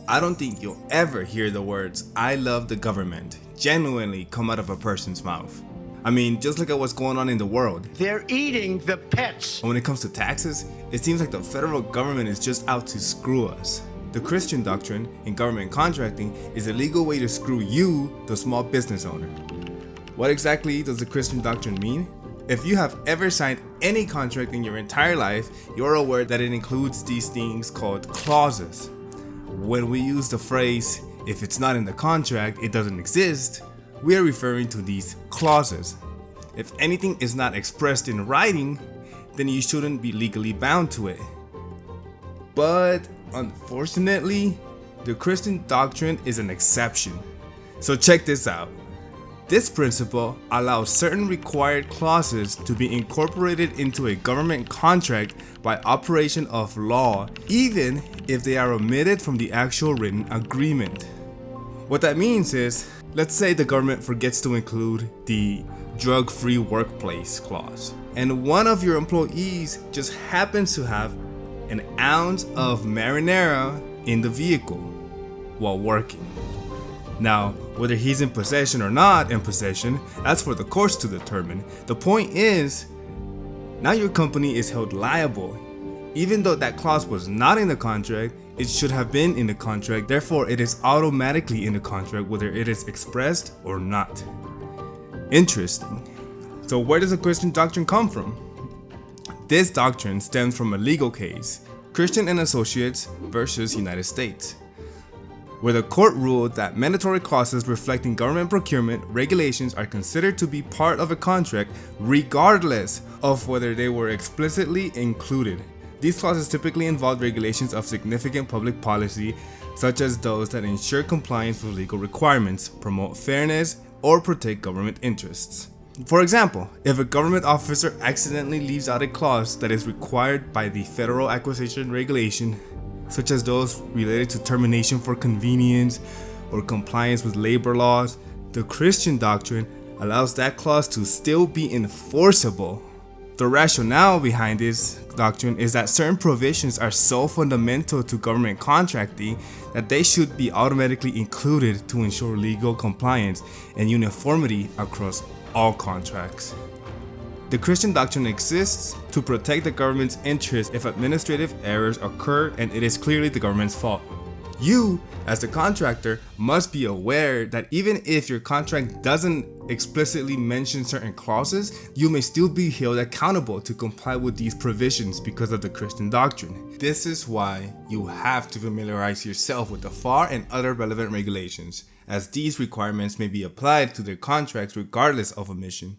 I don't think you'll ever hear the words "I love the government" genuinely come out of a person's mouth. I mean, just look at what's going on in the world. They're eating the pets. When it comes to taxes, it seems like the federal government is just out to screw us. The Christian doctrine in government contracting is a legal way to screw you, the small business owner. What exactly does the Christian doctrine mean? If you have ever signed any contract in your entire life, you're aware that it includes these things called clauses. When we use the phrase, "if it's not in the contract, it doesn't exist," we are referring to these clauses. If anything is not expressed in writing, then you shouldn't be legally bound to it. But unfortunately, the Christian doctrine is an exception. So check this out. This principle allows certain required clauses to be incorporated into a government contract by operation of law, even if they are omitted from the actual written agreement. What that means is, let's say the government forgets to include the drug-free workplace clause, and one of your employees just happens to have an ounce of marinara in the vehicle while working. Now, whether he's in possession or not in possession, that's for the courts to determine. The point is, now your company is held liable. Even though that clause was not in the contract, it should have been in the contract, therefore it is automatically in the contract whether it is expressed or not. Interesting. So where does the Christian doctrine come from? This doctrine stems from a legal case, Christian and Associates versus United States, where the court ruled that mandatory clauses reflecting government procurement regulations are considered to be part of a contract regardless of whether they were explicitly included. These clauses typically involve regulations of significant public policy, such as those that ensure compliance with legal requirements, promote fairness, or protect government interests. For example, if a government officer accidentally leaves out a clause that is required by the Federal Acquisition Regulation, such as those related to termination for convenience or compliance with labor laws, the Christian doctrine allows that clause to still be enforceable. The rationale behind this doctrine is that certain provisions are so fundamental to government contracting that they should be automatically included to ensure legal compliance and uniformity across all contracts. The Christian doctrine exists to protect the government's interests if administrative errors occur and it is clearly the government's fault. You, as the contractor, must be aware that even if your contract doesn't explicitly mention certain clauses, you may still be held accountable to comply with these provisions because of the Christian doctrine. This is why you have to familiarize yourself with the FAR and other relevant regulations, as these requirements may be applied to their contracts regardless of omission.